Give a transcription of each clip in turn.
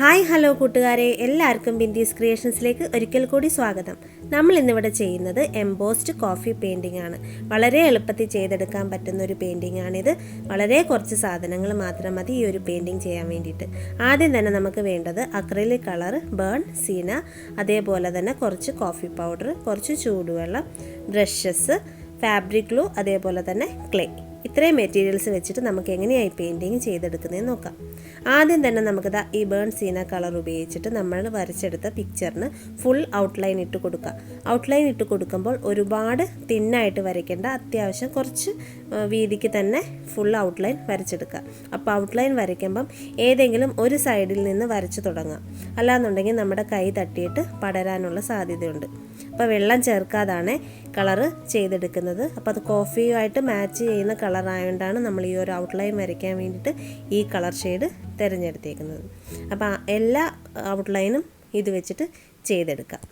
Hi hello കൂട്ടുകാരെ, എല്ലാവർക്കും ബിന്ദീസ് ക്രിയേഷൻസിലേക്ക് ഒരിക്കൽ കൂടി സ്വാഗതം. നമ്മൾ ഇന്നിവിടെ ചെയ്യുന്നത് എംബോസ്ഡ് കോഫി പെയിൻറ്റിംഗ് ആണ്. വളരെ എളുപ്പത്തിൽ ചെയ്തെടുക്കാൻ പറ്റുന്ന ഒരു പെയിൻറ്റിംഗ് ആണിത്. വളരെ കുറച്ച് സാധനങ്ങൾ മാത്രം മതി ഈ ഒരു പെയിൻറ്റിംഗ് ചെയ്യാൻ വേണ്ടിയിട്ട്. ആദ്യം തന്നെ നമുക്ക് വേണ്ടത് അക്രിലിക് കളർ, ബേൺ, സീന, അതേപോലെ തന്നെ കുറച്ച് കോഫി പൗഡർ, കുറച്ച് ചൂടുവെള്ളം, ബ്രഷസ്, ഫാബ്രിക് ഗ്ലൂ, അതേപോലെ തന്നെ ക്ലേ. ഇത്രയും മെറ്റീരിയൽസ് വെച്ചിട്ട് നമുക്ക് എങ്ങനെയായി പെയിൻറ്റിങ് ചെയ്തെടുക്കുന്നതെന്ന് നോക്കാം. ആദ്യം തന്നെ നമുക്കിതാ ഈ ബേൺ സീന കളർ ഉപയോഗിച്ചിട്ട് നമ്മൾ വരച്ചെടുത്ത പിക്ചറിന് ഫുൾ ഔട്ട്ലൈൻ ഇട്ട് കൊടുക്കാം. ഔട്ട്ലൈൻ ഇട്ട് കൊടുക്കുമ്പോൾ ഒരുപാട് തിന്നായിട്ട് വരയ്ക്കേണ്ട, അത്യാവശ്യം കുറച്ച് വീതിക്ക് തന്നെ ഫുൾ ഔട്ട്ലൈൻ വരച്ചെടുക്കുക. അപ്പോൾ ഔട്ട്ലൈൻ വരയ്ക്കുമ്പം ഏതെങ്കിലും ഒരു സൈഡിൽ നിന്ന് വരച്ച് തുടങ്ങാം. അല്ലാന്നുണ്ടെങ്കിൽ നമ്മുടെ കൈ തട്ടിയിട്ട് പടരാനുള്ള സാധ്യതയുണ്ട്. അപ്പോൾ വെള്ളം ചേർക്കാതാണ് കളറ് ചെയ്തെടുക്കുന്നത്. അപ്പോൾ അത് കോഫിയുമായിട്ട് മാച്ച് ചെയ്യുന്ന കളറായതുകൊണ്ടാണ് നമ്മൾ ഈ ഒരു ഔട്ട്ലൈൻ വരയ്ക്കാൻ വേണ്ടിയിട്ട് ഈ കളർ ഷെയ്ഡ് തിരഞ്ഞെടുത്തേക്കുന്നത്. അപ്പോൾ എല്ലാ ഔട്ട്ലൈനും ഇത് വെച്ചിട്ട് ചെയ്തെടുക്കാം.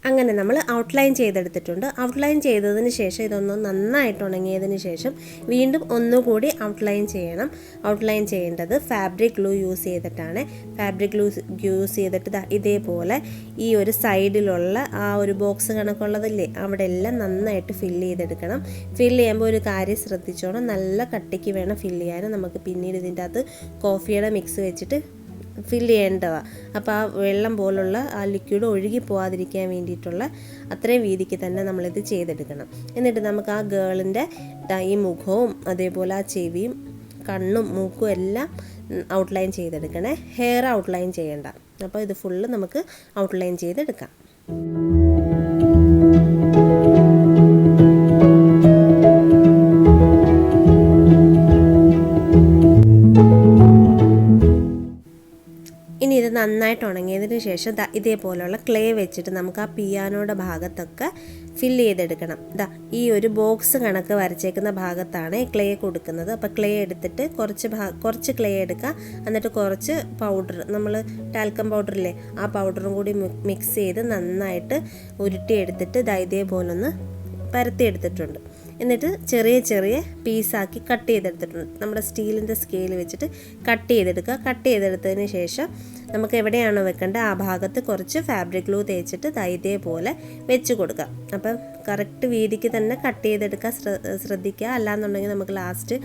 അങ്ങനെ നമ്മൾ ഔട്ട്ലൈൻ ചെയ്തെടുത്തിട്ടുണ്ട്. ഔട്ട്ലൈൻ ചെയ്തതിന് ശേഷം ഇതൊന്ന് നന്നായിട്ട് ഉണങ്ങിയതിന് ശേഷം വീണ്ടും ഒന്നുകൂടി ഔട്ട്ലൈൻ ചെയ്യണം. ഔട്ട്ലൈൻ ചെയ്യേണ്ടത് ഫാബ്രിക് ഗ്ലൂ യൂസ് ചെയ്തിട്ടാണ്. ഫാബ്രിക് ഗ്ലൂ യൂസ് ചെയ്തിട്ട് ഇതേപോലെ ഈ ഒരു സൈഡിലുള്ള ആ ഒരു ബോക്സ് കണക്കുള്ളതില്ലേ, അവിടെ എല്ലാം നന്നായിട്ട് ഫില്ല് ചെയ്തെടുക്കണം. ഫില്ല് ചെയ്യുമ്പോൾ ഒരു കാര്യം ശ്രദ്ധിച്ചോണം, നല്ല കട്ടിക്ക് വേണം ഫില്ല് ചെയ്യാൻ. നമുക്ക് പിന്നീട് ഇതിൻ്റെ അകത്ത് കോഫിയുടെ മിക്സ് വെച്ചിട്ട് ഫില്ല് ചെയ്യേണ്ടതാണ്. അപ്പോൾ ആ വെള്ളം പോലുള്ള ആ ലിക്വിഡ് ഒഴുകി പോകാതിരിക്കാൻ വേണ്ടിയിട്ടുള്ള അത്രയും വീതിക്ക് തന്നെ നമ്മളിത് ചെയ്തെടുക്കണം. എന്നിട്ട് നമുക്ക് ആ ഗേളിൻ്റെ ഈ മുഖവും അതേപോലെ ആ ചെവിയും കണ്ണും മൂക്കും എല്ലാം ഔട്ട്ലൈൻ ചെയ്തെടുക്കണേ. ഹെയർ ഔട്ട്ലൈൻ ചെയ്യേണ്ട. അപ്പോൾ ഇത് ഫുള്ള് നമുക്ക് ഔട്ട്ലൈൻ ചെയ്തെടുക്കാം. ഇനി ഇത് നന്നായിട്ട് ഉണങ്ങിയതിന് ശേഷം ഇതേപോലെയുള്ള ക്ലേ വെച്ചിട്ട് നമുക്ക് ആ പിയാനോയുടെ ഭാഗത്തൊക്കെ ഫില്ല് ചെയ്തെടുക്കണം. ഈ ഒരു ബോക്സ് കണക്ക് വരച്ചേക്കുന്ന ഭാഗത്താണ് ക്ലേ കൊടുക്കുന്നത്. അപ്പോൾ ക്ലേ എടുത്തിട്ട് കുറച്ച് ക്ലേ എടുക്കുക. എന്നിട്ട് കുറച്ച് പൗഡർ, നമ്മൾ ടാൽക്കം പൗഡറില്ലേ, ആ പൗഡറും കൂടി മിക്സ് ചെയ്ത് നന്നായിട്ട് ഉരുട്ടിയെടുത്തിട്ട് ഇതേപോലൊന്ന് പരത്തിയെടുത്തിട്ടുണ്ട്. എന്നിട്ട് ചെറിയ ചെറിയ പീസാക്കി കട്ട് ചെയ്തെടുത്തിട്ടുണ്ട്. നമ്മുടെ സ്റ്റീലിൻ്റെ സ്കെയിൽ വെച്ചിട്ട് കട്ട് ചെയ്തെടുക്കുക. കട്ട് ചെയ്തെടുത്തതിന് ശേഷം നമുക്ക് എവിടെയാണോ വെക്കേണ്ടത് ആ ഭാഗത്ത് കുറച്ച് ഫാബ്രിക് ഗ്ലൂ തേച്ചിട്ട് ഇതേപോലെ വെച്ച് കൊടുക്കുക. അപ്പം കറക്റ്റ് വീതിക്ക് തന്നെ കട്ട് ചെയ്തെടുക്കാൻ ശ്രദ്ധിക്കുക. അല്ലാന്നുണ്ടെങ്കിൽ നമുക്ക് ലാസ്റ്റ്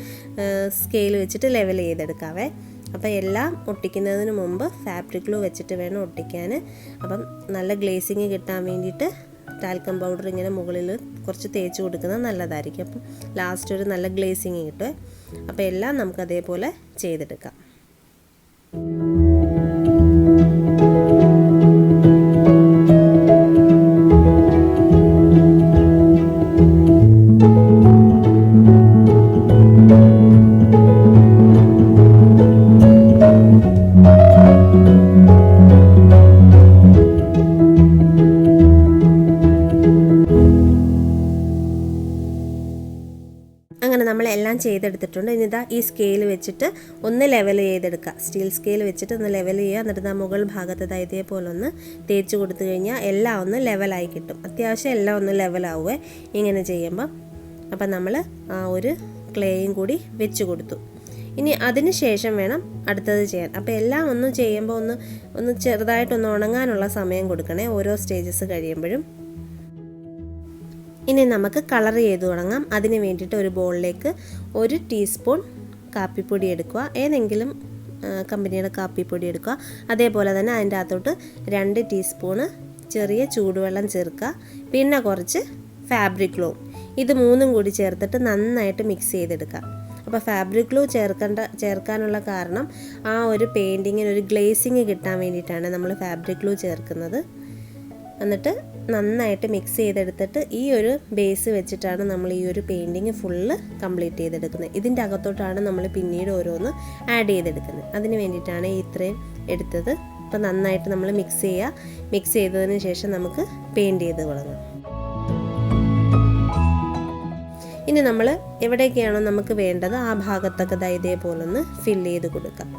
സ്കെയിൽ വെച്ചിട്ട് ലെവൽ ചെയ്തെടുക്കാവേ. അപ്പോൾ എല്ലാം ഒട്ടിക്കുന്നതിന് മുമ്പ് ഫാബ്രിക് ഗ്ലൂ വെച്ചിട്ട് വേണം ഒട്ടിക്കാൻ. അപ്പം നല്ല ഗ്ലേസിങ് കിട്ടാൻ വേണ്ടിയിട്ട് ടാൽക്കം പൗഡർ ഇങ്ങനെ മുകളിൽ കുറച്ച് തേച്ച് കൊടുക്കുന്നത് നല്ലതായിരിക്കും. അപ്പം ലാസ്റ്റ് ഒരു നല്ല ഗ്ലേസിങ് കിട്ടും. അപ്പോൾ എല്ലാം നമുക്ക് അതേപോലെ ചെയ്തെടുക്കാം. അങ്ങനെ നമ്മളെല്ലാം ചെയ്തെടുത്തിട്ടുണ്ട്. ഇനി ഈ സ്കെയിൽ വെച്ചിട്ട് ഒന്ന് ലെവൽ ചെയ്തെടുക്കുക. സ്റ്റീൽ സ്കെയിൽ വെച്ചിട്ട് ഒന്ന് ലെവൽ ചെയ്യുക. എന്നിട്ട് മുകൾ ഭാഗത്ത് ഇതേപോലെ ഒന്ന് തേച്ച് കൊടുത്തു കഴിഞ്ഞാൽ എല്ലാം ഒന്ന് ലെവലായി കിട്ടും. അത്യാവശ്യം എല്ലാം ഒന്ന് ലെവലാവുക ഇങ്ങനെ ചെയ്യുമ്പം. അപ്പം നമ്മൾ ആ ഒരു ക്ലേയും കൂടി വെച്ച് കൊടുത്തു. ഇനി അതിന് ശേഷം വേണം അടുത്തത് ചെയ്യാൻ. അപ്പോൾ എല്ലാം ഒന്ന് ചെയ്യുമ്പോൾ ഒന്ന് ചെറുതായിട്ടൊന്ന് ഉണങ്ങാനുള്ള സമയം കൊടുക്കണേ ഓരോ സ്റ്റേജസ് കഴിയുമ്പോഴും. ഇനി നമുക്ക് കളർ ചെയ്ത് തുടങ്ങാം. അതിന് വേണ്ടിയിട്ട് ഒരു ബൗളിലേക്ക് 1 ടീസ്പൂൺ കാപ്പിപ്പൊടി എടുക്കുക. ഏതെങ്കിലും കമ്പനിയുടെ കാപ്പിപ്പൊടി എടുക്കുക. അതേപോലെ തന്നെ അതിൻ്റെ അകത്തോട്ട് 2 ടീസ്പൂണ് ചെറിയ ചൂടുവെള്ളം ചേർക്കുക. പിന്നെ കുറച്ച് ഫാബ്രിക് ഗ്ലൂ. ഇത് മൂന്നും കൂടി ചേർത്തിട്ട് നന്നായിട്ട് മിക്സ് ചെയ്തെടുക്കുക. അപ്പോൾ ഫാബ്രിക് ഗ്ലൂ ചേർക്കാനുള്ള കാരണം ആ ഒരു പെയിൻറ്റിങ്ങിന് ഒരു ഗ്ലേസിങ് കിട്ടാൻ വേണ്ടിയിട്ടാണ് നമ്മൾ ഫാബ്രിക് ഗ്ലൂ ചേർക്കുന്നത്. എന്നിട്ട് നന്നായിട്ട് മിക്സ് ചെയ്തെടുത്തിട്ട് ഈ ഒരു ബേസ് വെച്ചിട്ടാണ് നമ്മൾ ഈ ഒരു പെയിൻറ്റിങ് ഫുള്ള് കംപ്ലീറ്റ് ചെയ്തെടുക്കുന്നത്. ഇതിൻ്റെ അകത്തോട്ടാണ് നമ്മൾ പിന്നീട് ഓരോന്ന് ആഡ് ചെയ്തെടുക്കുന്നത്. അതിന് വേണ്ടിയിട്ടാണ് ഇത്രയും എടുത്തത്. അപ്പോൾ നന്നായിട്ട് നമ്മൾ മിക്സ് ചെയ്യുക. മിക്സ് ചെയ്തതിന് ശേഷം നമുക്ക് പെയിൻറ്റ് ചെയ്ത് തുടങ്ങാം. ഇനി നമ്മൾ എവിടേക്കാണോ നമുക്ക് വേണ്ടത് ആ ഭാഗത്തൊക്കെ ഇതേപോലെ ഒന്ന് ഫില്ല് ചെയ്ത് കൊടുക്കാം.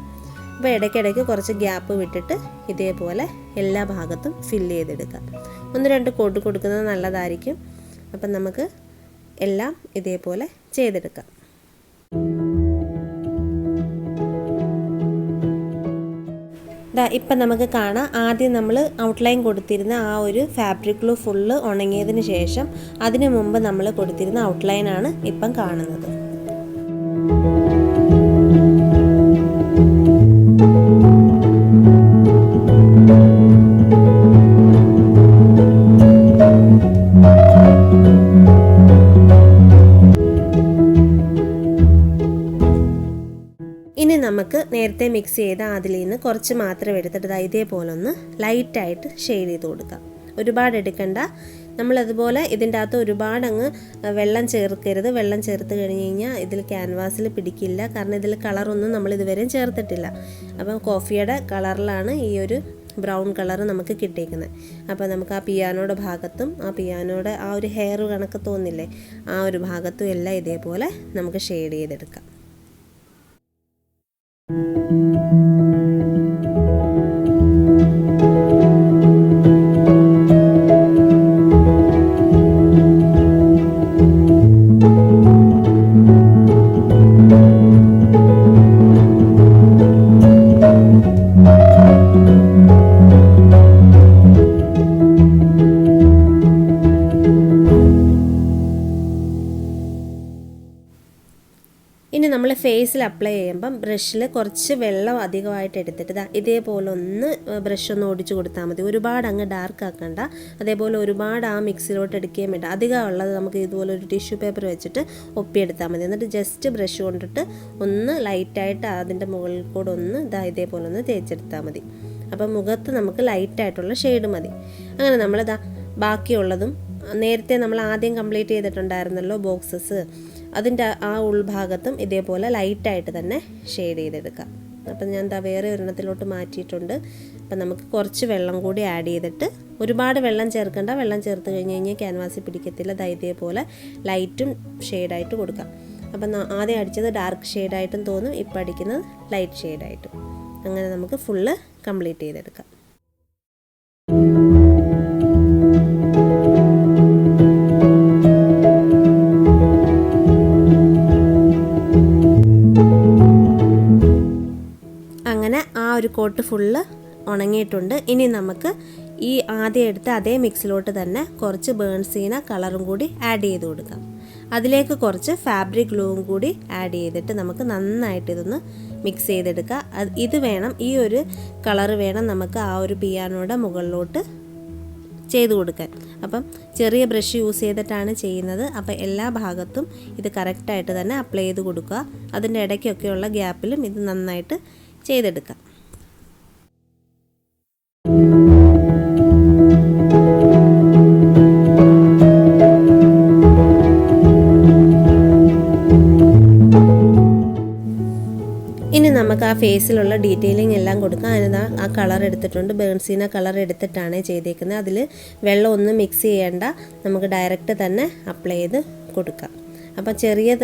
അപ്പോൾ ഇടയ്ക്കിടയ്ക്ക് കുറച്ച് ഗ്യാപ്പ് വിട്ടിട്ട് ഇതേപോലെ എല്ലാ ഭാഗത്തും ഫില്ല് ചെയ്തെടുക്കാം. 1-2 കോട്ട് കൊടുക്കുന്നത് നല്ലതായിരിക്കും. അപ്പം നമുക്ക് എല്ലാം ഇതേപോലെ ചെയ്തെടുക്കാം. ഇപ്പം നമുക്ക് കാണാം, ആദ്യം നമ്മൾ ഔട്ട്ലൈൻ കൊടുത്തിരുന്ന ആ ഒരു ഫാബ്രിക് ഗ്ലൂ ഫുള്ള് ഉണങ്ങിയതിന് ശേഷം അതിന് മുമ്പ് നമ്മൾ കൊടുത്തിരുന്ന ഔട്ട്ലൈനാണ് ഇപ്പം കാണുന്നത്. ഇനി നമുക്ക് നേരത്തെ മിക്സ് ചെയ്ത അതിൽ നിന്ന് കുറച്ച് മാത്രം എടുത്തിട്ട് ഇതേപോലെ ഒന്ന് ലൈറ്റായിട്ട് ഷെയ്ഡ് ചെയ്ത് കൊടുക്കാം. ഒരുപാട് എടുക്കണ്ട. നമ്മളതുപോലെ ഇതിൻ്റെ അകത്ത് ഒരുപാട് അങ്ങ് വെള്ളം ചേർക്കരുത്. വെള്ളം ചേർത്ത് കഴിഞ്ഞ് കഴിഞ്ഞാൽ ഇതിൽ ക്യാൻവാസിൽ പിടിക്കില്ല. കാരണം ഇതിൽ കളറൊന്നും നമ്മൾ ഇതുവരെയും ചേർത്തിട്ടില്ല. അപ്പം കോഫിയുടെ കളറിലാണ് ഈ ഒരു ബ്രൗൺ കളർ നമുക്ക് കിട്ടിയിരിക്കുന്നത്. അപ്പോൾ നമുക്ക് ആ പിയാനോയുടെ ഭാഗത്തും ആ പിയാനോയുടെ ആ ഒരു ഹെയർ കണക്ക് തോന്നില്ലേ, ആ ഒരു ഭാഗത്തും എല്ലാം ഇതേപോലെ നമുക്ക് ഷെയ്ഡ് ചെയ്തെടുക്കാം. ഇനി നമ്മൾ ഫേസിൽ അപ്ലൈ ചെയ്യുമ്പം ബ്രഷിൽ കുറച്ച് വെള്ളം അധികമായിട്ട് എടുത്തിട്ട് ഇതേപോലെ ഒന്ന് ബ്രഷ് ഒന്ന് ഓടിച്ചു കൊടുത്താൽ മതി. ഒരുപാട് അങ്ങ് ഡാർക്ക് ആക്കണ്ട. അതേപോലെ ഒരുപാട് ആ മിക്സിലോട്ട് എടുക്കുകയും വേണ്ട. അധികം ഉള്ളത് നമുക്ക് ഇതുപോലെ ഒരു ടിഷ്യൂ പേപ്പർ വെച്ചിട്ട് ഒപ്പിയെടുത്താൽ മതി. എന്നിട്ട് ജസ്റ്റ് ബ്രഷ് കൊണ്ടിട്ട് ഒന്ന് ലൈറ്റായിട്ട് അതിൻ്റെ മുകളിൽ കൂടെ ഒന്ന് ഇതേപോലെ ഒന്ന് തേച്ചെടുത്താൽ മതി. അപ്പം മുഖത്ത് നമുക്ക് ലൈറ്റായിട്ടുള്ള ഷെയ്ഡ് മതി. അങ്ങനെ നമ്മൾ ബാക്കിയുള്ളതും നേരത്തെ നമ്മൾ ആദ്യം കംപ്ലീറ്റ് ചെയ്തിട്ടുണ്ടായിരുന്നല്ലോ ബോക്സസ്, അതിൻ്റെ ആ ഉൾഭാഗത്തും ഇതേപോലെ ലൈറ്റായിട്ട് തന്നെ ഷെയ്ഡ് ചെയ്തെടുക്കാം. അപ്പം ഞാൻ വേറെ ഒരെണ്ണത്തിലോട്ട് മാറ്റിയിട്ടുണ്ട്. അപ്പം നമുക്ക് കുറച്ച് വെള്ളം കൂടി ആഡ് ചെയ്തിട്ട്, ഒരുപാട് വെള്ളം ചേർക്കണ്ട. വെള്ളം ചേർത്ത് കഴിഞ്ഞ് കഴിഞ്ഞാൽ ക്യാൻവാസിൽ പിടിക്കത്തില്ല. ഇതേപോലെ ലൈറ്റും ഷെയ്ഡായിട്ട് കൊടുക്കാം. അപ്പം ആദ്യം അടിച്ചത് ഡാർക്ക് ഷെയ്ഡായിട്ടും തോന്നും, ഇപ്പം അടിക്കുന്നത് ലൈറ്റ് ഷെയ്ഡായിട്ടും. അങ്ങനെ നമുക്ക് ഫുള്ള് കംപ്ലീറ്റ് ചെയ്തെടുക്കാം. അങ്ങനെ ആ ഒരു കോട്ട് ഫുള്ള് ഉണങ്ങിയിട്ടുണ്ട്. ഇനി നമുക്ക് ഈ ആദ്യം എടുത്ത അതേ മിക്സിലോട്ട് തന്നെ കുറച്ച് ബേൺസീന കളറും കൂടി ആഡ് ചെയ്ത് കൊടുക്കാം. അതിലേക്ക് കുറച്ച് ഫാബ്രിക് ഗ്ലൂവും കൂടി ആഡ് ചെയ്തിട്ട് നമുക്ക് നന്നായിട്ട് ഇതൊന്ന് മിക്സ് ചെയ്തെടുക്കാം. ഇത് വേണം, ഈ ഒരു കളർ വേണം നമുക്ക് ആ ഒരു പിയാനോയുടെ മുകളിലോട്ട് ചെയ്ത് കൊടുക്കാൻ. അപ്പം ചെറിയ ബ്രഷ് യൂസ് ചെയ്തിട്ടാണ് ചെയ്യുന്നത്. അപ്പോൾ എല്ലാ ഭാഗത്തും ഇത് കറക്റ്റായിട്ട് തന്നെ അപ്ലൈ ചെയ്ത് കൊടുക്കുക. അതിൻ്റെ ഇടയ്ക്കൊക്കെയുള്ള ഗ്യാപ്പിലും ഇത് നന്നായിട്ട് ചെയ്തെടുക്കാം. ഇനി നമുക്ക് ആ ഫേസിലുള്ള ഡീറ്റെയിലിംഗ് എല്ലാം കൊടുക്കാം. അതിന് ആ കളർ എടുത്തിട്ടുണ്ട്, ബേൺസീന കളർ എടുത്തിട്ടാണ് ചെയ്തേക്കുന്നത്. അതിൽ വെള്ളം ഒന്നും മിക്സ് ചെയ്യേണ്ട, നമുക്ക് ഡയറക്റ്റ് തന്നെ അപ്ലൈ ചെയ്ത് കൊടുക്കാം. അപ്പോൾ ചെറിയ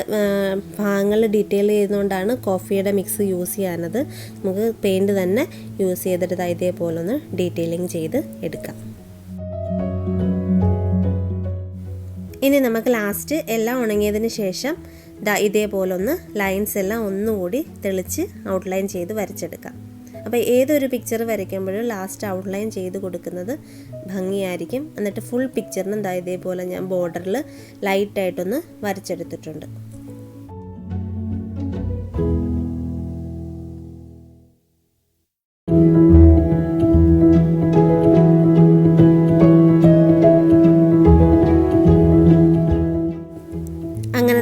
ഭാഗങ്ങൾ ഡീറ്റെയിൽ ചെയ്യുന്നതുകൊണ്ടാണ് കോഫിയുടെ മിക്സ് യൂസ് ചെയ്യാനത്. നമുക്ക് പെയിൻറ്റ് തന്നെ യൂസ് ചെയ്തിട്ട് ഇതേപോലെ ഒന്ന് ഡീറ്റെയിലിംഗ് ചെയ്ത് എടുക്കാം. ഇനി നമുക്ക് ലാസ്റ്റ് എല്ലാം ഉണങ്ങിയതിന് ശേഷം ഇതേപോലെ ഒന്ന് ലൈൻസ് എല്ലാം ഒന്നുകൂടി തെളിച്ച് ഔട്ട്ലൈൻ ചെയ്ത് വരച്ചെടുക്കാം. അപ്പോൾ ഏതൊരു പിക്ചർ വരയ്ക്കുമ്പോഴും ലാസ്റ്റ് ഔട്ട്ലൈൻ ചെയ്ത് കൊടുക്കുന്നത് ഭംഗിയായിരിക്കും. എന്നിട്ട് ഫുൾ പിക്ചറിനും ഇതേപോലെ ഞാൻ ബോർഡറിൽ ലൈറ്റായിട്ടൊന്ന് വരച്ചെടുത്തിട്ടുണ്ട്.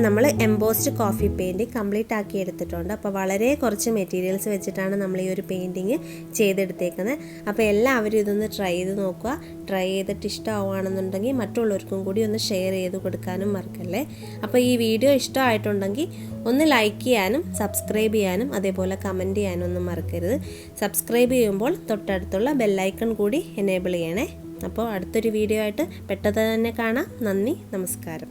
നമ്മൾ എംബോസ്ഡ് കോഫി പെയിൻറ്റിങ് കംപ്ലീറ്റ് ആക്കി എടുത്തിട്ടുണ്ട്. അപ്പോൾ വളരെ കുറച്ച് മെറ്റീരിയൽസ് വെച്ചിട്ടാണ് നമ്മൾ ഈ ഒരു പെയിൻറ്റിങ് ചെയ്തെടുത്തേക്കുന്നത്. അപ്പോൾ എല്ലാവരും ഇതൊന്ന് ട്രൈ ചെയ്ത് നോക്കുക. ട്രൈ ചെയ്തിട്ട് ഇഷ്ടമാവുകയാണെന്നുണ്ടെങ്കിൽ മറ്റുള്ളവർക്കും കൂടി ഒന്ന് ഷെയർ ചെയ്ത് കൊടുക്കാനും മറക്കല്ലേ. അപ്പോൾ ഈ വീഡിയോ ഇഷ്ടമായിട്ടുണ്ടെങ്കിൽ ഒന്ന് ലൈക്ക് ചെയ്യാനും സബ്സ്ക്രൈബ് ചെയ്യാനും അതേപോലെ കമൻറ്റ് ചെയ്യാനും ഒന്നും മറക്കരുത്. സബ്സ്ക്രൈബ് ചെയ്യുമ്പോൾ തൊട്ടടുത്തുള്ള ബെല്ലൈക്കൺ കൂടി എനേബിൾ ചെയ്യണേ. അപ്പോൾ അടുത്തൊരു വീഡിയോ ആയിട്ട് പെട്ടെന്ന് തന്നെ കാണാം. നന്ദി, നമസ്കാരം.